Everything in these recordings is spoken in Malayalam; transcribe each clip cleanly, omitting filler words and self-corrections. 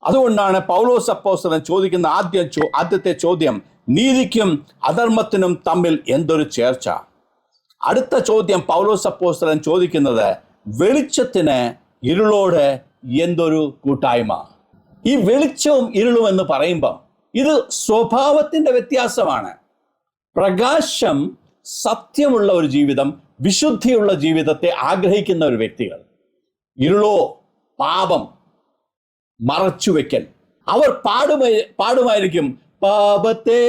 അതുകൊണ്ടാണ് പൗലോസ് അപ്പോസ്തലൻ ചോദിക്കുന്ന ആദ്യത്തെ ചോദ്യം, നീതിക്കും അധർമ്മത്തിനും തമ്മിൽ എന്തൊരു ചേർച്ച? അടുത്ത ചോദ്യം പൗലോസ് അപ്പോസ്തലൻ ചോദിക്കുന്നത്, വെളിച്ചത്തിന് ഇരുളോട് എന്തൊരു കൂട്ടായ്മ? ഈ വെളിച്ചവും ഇരുളും എന്ന് പറയുമ്പം ഇത് സ്വഭാവത്തിന്റെ വ്യത്യാസമാണ്. പ്രകാശം, സത്യമുള്ള ഒരു ജീവിതം, വിശുദ്ധിയുള്ള ജീവിതത്തെ ആഗ്രഹിക്കുന്ന ഒരു വ്യക്തികൾ. ഇരുളോ പാപം, മറച്ചുവെക്കൽ. അവർ പാടുമായിരിക്കും, പാപത്തെ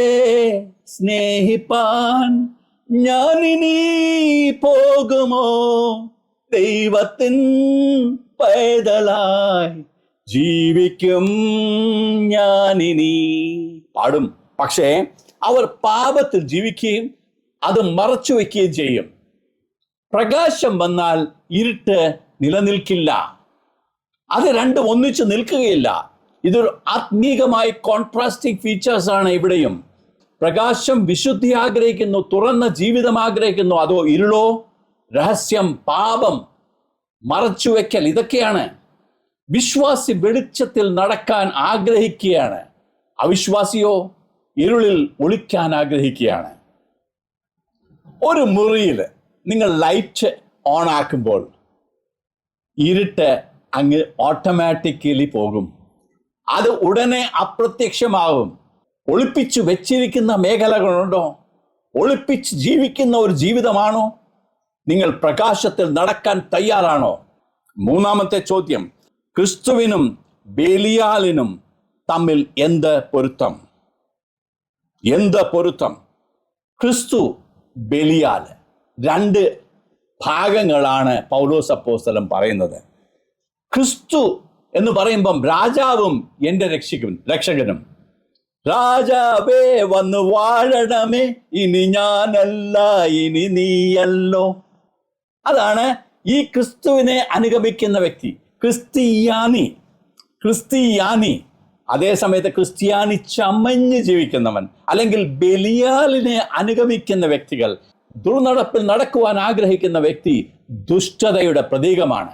സ്നേഹിപ്പാൻ ഞാനിനി പോകുമോ, ദൈവത്തിൻ പൈതലായി ജീവിക്കും ഞാനിനി. പാടും. പക്ഷേ അവർ പാപത്തിൽ ജീവിക്കുകയും അത് മറച്ചു വയ്ക്കുകയും ചെയ്യും. പ്രകാശം വന്നാൽ ഇരുട്ട് നിലനിൽക്കില്ല. അത് രണ്ടും ഒന്നിച്ച് നിൽക്കുകയില്ല. ഇതൊരു ആത്മീകമായി കോൺട്രാസ്റ്റിംഗ് ഫീച്ചേഴ്സ് ആണ് ഇവിടെയും. പ്രകാശം വിശുദ്ധി ആഗ്രഹിക്കുന്നു, തുറന്ന ജീവിതം ആഗ്രഹിക്കുന്നു. അതോ ഇരുളോ രഹസ്യം, പാപം, മറച്ചുവെക്കൽ. ഇതൊക്കെയാണ്. വിശ്വാസി വെളിച്ചത്തിൽ നടക്കാൻ ആഗ്രഹിക്കുകയാണ്, അവിശ്വാസിയോ ഇരുളിൽ ഒളിക്കാൻ ആഗ്രഹിക്കുകയാണ്. ഒരു മുറിയിൽ നിങ്ങൾ ലൈറ്റ് ഓൺ ആക്കുമ്പോൾ ഇരുട്ട് അങ്ങ് ഓട്ടോമാറ്റിക്കലി പോകും. അത് ഉടനെ അപ്രത്യക്ഷമാവും. ഒളിപ്പിച്ചു വെച്ചിരിക്കുന്ന മേഖലകളുണ്ടോ? ഒളിപ്പിച്ച് ജീവിക്കുന്ന ഒരു ജീവിതമാണോ? നിങ്ങൾ പ്രകാശത്തിൽ നടക്കാൻ തയ്യാറാണോ? മൂന്നാമത്തെ ചോദ്യം, ക്രിസ്തുവിനും ബേലിയാലിനും തമ്മിൽ എന്ത് പൊരുത്തം? എന്ത് പൊരുത്തം? ക്രിസ്തു, ബെലിയാൽ, രണ്ട് ഭാഗങ്ങളാണ് പൗലോസ് അപ്പോസ്തലൻ പറയുന്നത്. ക്രിസ്തു എന്ന് പറയുമ്പം രാജാവും എൻ്റെ രക്ഷകനും. രാജാവേ വന്ന് വാഴണമേ, ഇനി ഞാനല്ല ഇനി നീയല്ലോ. അതാണ് ഈ ക്രിസ്തുവിനെ അനുഗമിക്കുന്ന വ്യക്തി, ക്രിസ്ത്യാനി. അതേ സമയത്ത് ക്രിസ്ത്യാനി ചമഞ്ഞ് ജീവിക്കുന്നവൻ, അല്ലെങ്കിൽ ബെലിയാലിനെ അനുഗമിക്കുന്ന വ്യക്തികൾ, ദുർനടപ്പിൽ നടക്കുവാൻ ആഗ്രഹിക്കുന്ന വ്യക്തി ദുഷ്ടതയുടെ പ്രതീകമാണ്.